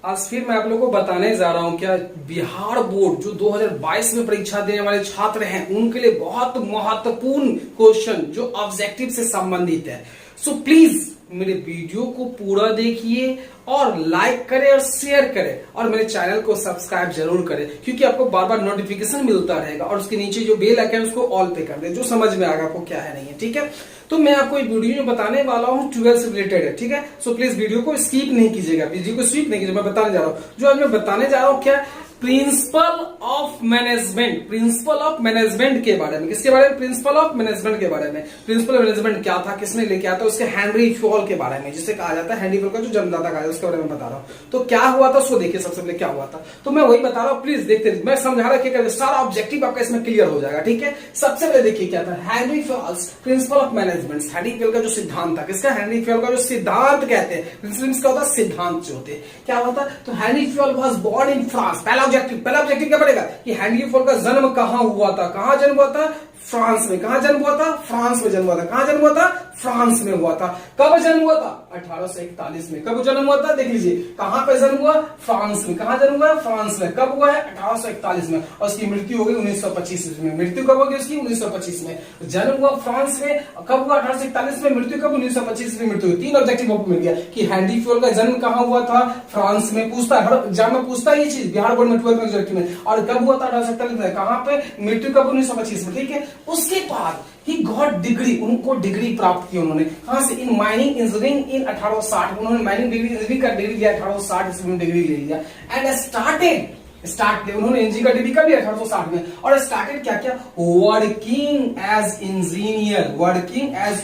आज फिर मैं आप लोगों को बताने जा रहा हूं क्या बिहार बोर्ड जो 2022 में परीक्षा देने वाले छात्र हैं उनके लिए बहुत महत्वपूर्ण क्वेश्चन जो ऑब्जेक्टिव से संबंधित है। सो प्लीज मेरे वीडियो को पूरा देखिए और लाइक करें और शेयर करें और मेरे चैनल को सब्सक्राइब जरूर करें क्योंकि आपको बार बार नोटिफिकेशन मिलता रहेगा और उसके नीचे जो बेल आइकन है उसको ऑल पे कर दे जो समझ में आएगा आपको क्या है नहीं है। ठीक है, तो मैं आपको एक वीडियो में बताने वाला हूँ 12 से रिलेटेड है। ठीक है, सो प्लीज वीडियो को स्किप नहीं कीजिएगा, वीडियो को स्किप नहीं कीजिएगा। मैं बताने जा रहा हूँ जो आज मैं बताने जा रहा हूँ क्या principle of management, principle of management के बारे में। किसके बारे में? प्रिंसिपल ऑफ मैनेजमेंट के बारे में। प्रिंसिपल ऑफ मैनेजमेंट क्या था, किसने लेके आया था, उसके हेनरी फ्योल के बारे में, जिसे कहा जाता है हेनरी फ्योल का जो जन्मदाता कहा जाता है उसके बारे में बता रहा हूँ। तो क्या हुआ था उसको देखिए, सबसे पहले क्या हुआ था तो मैं वही बता रहा हूँ, प्लीज देखते रहिए। मैं समझा रहा सारा ऑब्जेक्टिव आपका इसमें क्लियर हो जाएगा। ठीक है, सबसे पहले देखिए क्या था Henry Fayol principle of management. Henry Fayol का जो सिद्धांत था, किसका? हेनरी फ्योल का जो सिद्धांत कहते हैं, प्रिंसिपल्स का होता है सिद्धांत जो होते हैं। क्या हुआ था तो Henri Fayol was born in France. पहला ऑब्जेक्टिव क्या पड़ेगा कि हेनरी फ्योल का जन्म कहां हुआ था, कहां जन्म हुआ था? फ्रांस में। कहां जन्म हुआ था? फ्रांस में जन्म हुआ था। कहां जन्म हुआ था? फ्रांस में हुआ था। कब जन्म हुआ था? 1841 में। कब जन्म हुआ था? देख लीजिए कहां पे जन्म हुआ? फ्रांस में। कहां जन्म हुआ? फ्रांस में। कब हुआ है? 1841 में। और उसकी मृत्यु हो गई 1925 में। मृत्यु कब होगी उसकी? 1925 में। जन्म हुआ फ्रांस में, कब हुआ? 1841 में। मृत्यु कब? 1925 में मृत्यु हुई। तीन ऑब्जेक्टिव आपको मिल गया कि हेनरी फ्योल का जन्म कहां हुआ था? फ्रांस में। पूछता है, हर एग्जाम में पूछता है ये चीज, बिहार बोर्ड में 12 ऑब्जेक्टिव में। और कब हुआ था? 1841 में। कहां पे? मृत्यु कब? 1925 में। ठीक है, उसके बाद ही गॉट डिग्री, उनको डिग्री प्राप्त की उन्होंने। कहां से? In mining engineering in 1860। उन्होंने माइनिंग डिग्री इंजीनियरिंग का डिग्री लिया 1860 ईस्वी में, डिग्री ले लिया। एंड उन्होंने इंजीनियरिंग का डिग्री कब लिया? 1860 में। और स्टार्टेड क्या क्या? Working as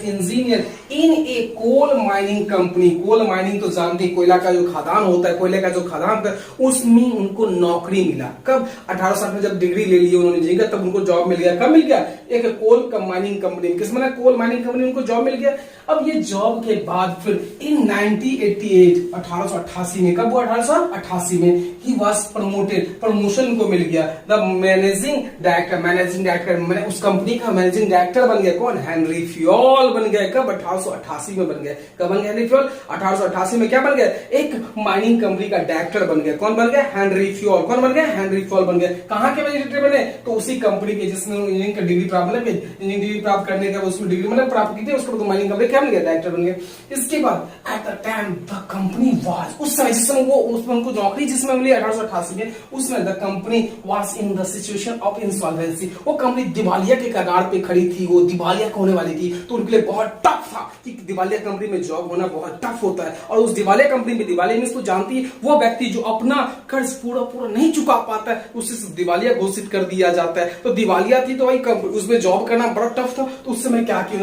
engineer in a coal mining company. Coal mining तो जानते हैं, कोयला का जो खदान होता है, कोयले का जो खदान होता है उसमें उनको नौकरी मिला। कब? 1860 में जब डिग्री ले ली उन्होंने इंजीनियर तब उनको जॉब मिल गया। कब मिल गया? एक कोल माइनिंग कंपनी। किस में? कोल माइनिंग कंपनी उनको जॉब मिल गया। अब ये जॉब के बाद फिर इन 1888 में, कब हुआ? 1888 में ही वाज प्रमोटेड, प्रमोशन को मिल गया। द मैनेजिंग डायरेक्टर उस कंपनी का मैनेजिंग डायरेक्टर बन गया। कौन? हेनरी फ्योल बन गया। कब? 1888 में बन गया। कब बन गया हेनरी फ्योल? 1888 में। क्या बन गया? एक माइनिंग कंपनी का डायरेक्टर बन गया। कौन बन गया? Henry Fayol. कौन बन गया? हेनरी फ्योल बन गया। कहां के डायरेक्टर बने? तो उसी कंपनी के जिसने इंजीनियरिंग का डिग्री प्राप्त, मतलब इंजीनियरिंग डिग्री प्राप्त करने का उसमें डिग्री मतलब प्राप्त की थी, उसको तो माइनिंग कंपनी क्या बन गया? डायरेक्टर बन गया। इसके बाद at the time the company was, उस समय जिस समय वो उसमें उनको नौकरी जिसमें मिली 1888 में, उसमें the company was in the situation of insolvency. वो कंपनी दिवालिया के कगार पे खड़ी थी, वो दिवालिया होने वाली थी। तो उनके लिए बहुत टफ था कि दिवालिया कंपनी में जॉब होना बहुत टफ होता है। और उस दिवालिया कंपनी में, दिवालिया में इसको जानती है, वो व्यक्ति जो अपना कर्ज पूरा नहीं चुका पाता है उसे दिवालिया घोषित कर दिया जाता है। तो दिवालिया थी तो भाई उसमें जॉब करना बड़ा टफ था। तो उस समय क्या किया?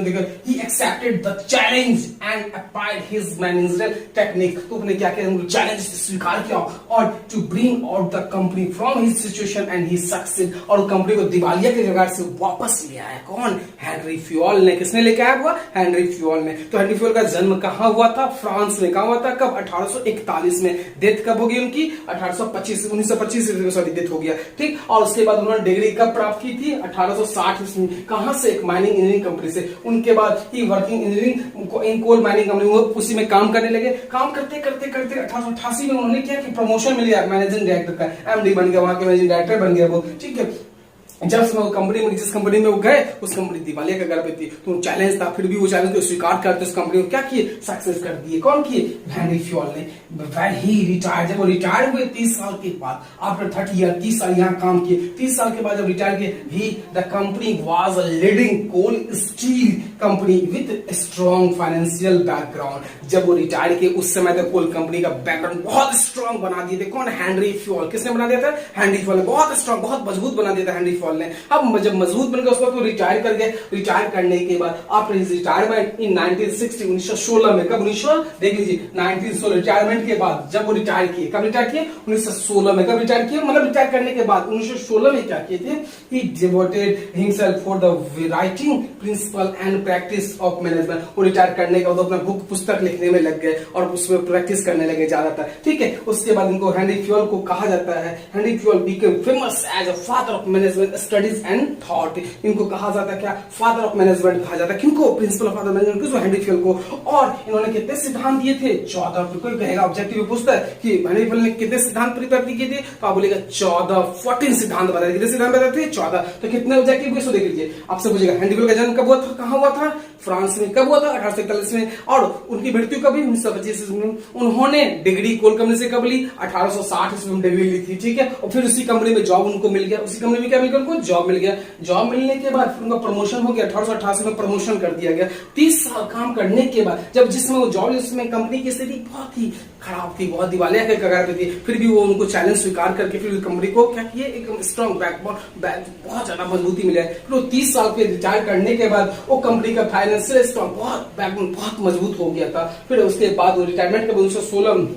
He accepted the challenge and applied his managerial technique. तो उसने क्या किया? चैलेंज स्वीकार किया और to bring out the company from his situation and he succeeded. और कंपनी को दिवालिया के कगार से वापस ले आया। कौन? हेनरी फ्योल ने। किसने लेके आया हुआ? हेनरी फ्योल ने। तो हेनरी फ्योल का जन्म कहां हुआ था? फ्रांस में। कहां हुआ था? कब? 1841 में। डेथ कब होगी उनकी? 1925 सॉरी डेथ हो गया। ठीक, और उसके बाद उन्होंने डिग्री कब प्राप्त की थी? 1860 में। कहां से? एक माइनिंग इंजीनियरिंग कंपनी से। उनके बाद ही working engineering in coal mining company, वो उसी में काम करने लगे। काम करते करते करते 1888 में उन्होंने क्या कि प्रमोशन मिल गया, मैनेजिंग डायरेक्टर का एमडी बन गया, वहां के मैनेजिंग डायरेक्टर बन गया वो। ठीक है, जब से वो कंपनी में, जिस कंपनी में वो गए उस कंपनी दिवालिया के घर पे थी। तो चैलेंज था, फिर भी वो चैलेंज को स्वीकार करते उस कंपनी को क्या किए? सक्सेस कर दिए। कौन किए? हेनरी फ्योल ने। व्हेन ही रिटायर्ड, जब वो रिटायर हुए 30 साल के बाद, आफ्टर 30 ईयर, 30 साल यहाँ काम किए। 30 साल के बाद जब रिटायर किए, ही the company was a leading coal steel company with strong financial background. जब वो रिटायर किए उस समय तक कोल कंपनी का बैकग्राउंड बहुत स्ट्रॉन्ग बना दिए थे। कौन? Henri Fayol. किसने बना दिया था? हेनरी फ्योल ने। बहुत स्ट्रॉन्ग, बहुत मजबूत बना दिया था हेनरी फ्योल ने। अब जब मजबूत बन गया उसके बाद वो रिटायर कर गए। रिटायर करने के बाद आफ्टर हिज रिटायरमेंट इन 1960, 1916 में। कब? 1916, देख लीजिए 1916 रिटायरमेंट के बाद जब वो रिटायर किए, कब रिटायर किए? 1916 में। कब रिटायर किए? मतलब रिटायर करने के बाद 1916 में क्या किए थे? He devoted himself for the writing principle and practice of management. वो रिटायर करने के बाद अपना बुक पुस्तक लिखने में लग गए और उसमें प्रैक्टिस करने लगे ज्यादातर, ठीक है। उसके बाद इनको हेनरी फ्यूल को कहा जाता है, Henri Fayol became famous as a father of management studies and thought. इनको कहा जाता है क्या, फादर ऑफ मैनेजमेंट कहा जाता है किनको, प्रिंसिपल ऑफ फादर मैनेजमेंट किसको, हेनरी फ्यूल को। और इन्होंने कितने सिद्धांत दिए थे, 14। कोई कहेगा ऑब्जेक्टिव पूछता है कि हेनरी फ्यूल ने कितने सिद्धांत प्रिपेयर किए थे, तो आप बोलेगा 14 सिद्धांत बताए। कितने सिद्धांत बताए थे, 14। तो कितने ऑब्जेक्टिव इसको देख लीजिए। आपसे पूछेगा हेनरी फ्यूल का जन्म कब हुआ था, कहां हुआ था, फ्रांस में। कब हुआ था, 1841 में। और उनकी मृत्यु कभी, 1925 ईस्वी में। उन्होंने डिग्री कोल कंपनी से कब ली, 1860 ईस्वी में डिग्री ली थी, ठीक है। और फिर उसी कंपनी में जॉब उनको मिल गया, उसी कंपनी में क्या मिल गया उनको, जॉब मिल गया। जॉब मिलने के बाद फिर उनका प्रमोशन हो गया, 1888 में प्रमोशन कर दिया गया। 30 साल काम करने के बाद जब जिसमें वो जॉब, उसमें कंपनी की स्थिति बहुत ही खराब थी, बहुत दिवालिया के कगार पे थी, फिर भी वो उनको चैलेंज स्वीकार करके फिर कंपनी को क्या किए, एक स्ट्रॉन्ग बैकबोन, बहुत ज्यादा मजबूती मिला। फिर वो 30 साल के रिटायर करने के बाद वो कंपनी का फाइनेंशियल स्ट्रॉन्ग, बहुत बैकबोन बहुत मजबूत हो गया था। फिर उसके बाद वो रिटायरमेंट के बाद 1916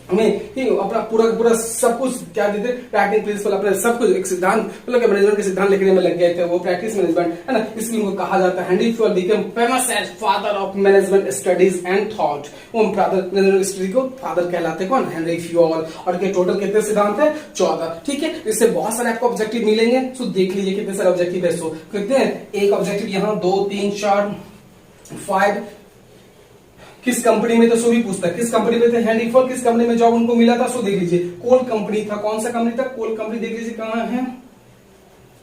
में ही अपना पूरा सब कुछ क्या देते, प्रैक्टिस प्रिंसिपल, अपने सब कुछ एक सिद्धांत, मतलब मैनेजमेंट के सिद्धांत लिखने में लग गए थे, वो प्रैक्टिस मैनेजमेंट है ना। इसलिए उनको कहा जाता है Henri Fayol became famous as father of management studies and thought. वो मैनेजमेंट स्टडी को फादर कहलाते कौन, हेनरी फ्यूल। और के टोटल कितने सिद्धांत है, 14, ठीक है। इससे बहुत सारे आपको ऑब्जेक्टिव मिलेंगे, सो देख लीजिए कितने सारे ऑब्जेक्टिव है। सो कितने हैं, एक ऑब्जेक्टिव यहाँ, 2 3 4 5। किस कंपनी में, तो सो भी पूछता है किस कंपनी में थे हेनरी फ्यूल, किस कंपनी में जॉब उनको मिला था, सो देख लीजिए कोल कंपनी था। कौन सा कंपनी था, कोल कंपनी। देख लीजिए कहां है,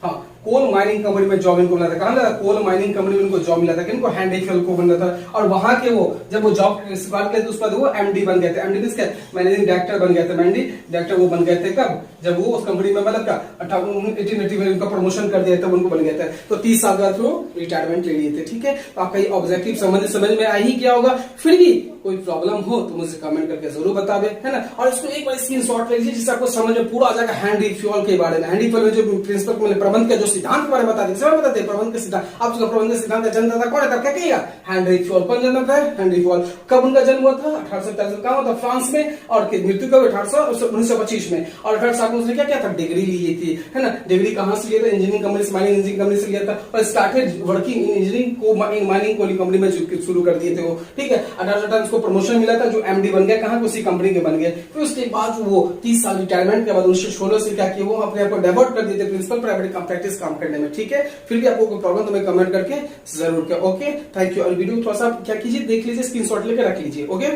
हाँ, कोल माइनिंग कंपनी में जॉब इनको मिला था। कहां मिला था, कोल माइनिंग कंपनी में इनको जॉब मिला था, किनको, हेनरी फ्यूल को मिला था। और वहां के वो जब वो जॉब स्टार्ट किया तो उसके बाद वो एमडी बन गए थे। एमडी मींस क्या, मैनेजिंग डायरेक्टर बन गए थे। मैनेजिंग डायरेक्टर वो बन गए थे कब, जब वो उस कंपनी में मतलब क्या 1880 में उनका प्रमोशन कर दिया तब उनको बन गया था। तो 30 साल बाद वो रिटायरमेंट ले लिए थे, ठीक है। तो आपका ये ऑब्जेक्टिव समझ में आ ही गया होगा। फिर भी कोई प्रॉब्लम हो तो मुझे कमेंट करके जरूर बतावे, है ना। और इसको एक बार स्क्रीनशॉट ले लीजिए जिससे आपको समझ में पूरा आ जाएगा हेनरी फ्यूल के बारे में। हेनरी फ्यूल में जो प्रिंसिपल मैंने प्रबंध का जो सिद्धांत के बारे में बता दिया, सब बताते हैं प्रबंध के सिद्धांत। आप उसका प्रबंध सिद्धांत का जन्मदाता कौन है, तब क्या कहिएगा, हेनरी फ्यूल। कौन जन्मदाता है, हेनरी फ्यूल। कब उनका जन्म हुआ था, 1847 में। कहां हुआ था, फ्रांस में। और मृत्यु कब, 1925 में। और 1860 में उसने क्या किया था, डिग्री ली थी, है ना। डिग्री कहां से लिया था, इंजीनियरिंग कंपनी से, माइनिंग इंजीनियरिंग कंपनी से लिया था। और स्टार्टेड वर्किंग इन इंजीनियरिंग को माइनिंग कोली कंपनी में शुरू कर दिए थे वो, ठीक है। 1860 उसको प्रमोशन मिला था, जो एमडी बन गया, कहां, उसी कंपनी के बन गए। फिर उसके बाद वो 30 साल रिटायरमेंट के बाद 1916 से क्या किया, वो अपने आप को डेवोट कर दिए थे प्रिंसिपल प्राइवेट प्रैक्टिस काम करने में, ठीक है। फिर भी आपको कोई प्रॉब्लम तो मैं कमेंट करके जरूर किया, ओके। Thank you. और वीडियो थोड़ा सा क्या कीजिए, देख लीजिए, स्क्रीनशॉट लेकर रख लीजिए, ओके।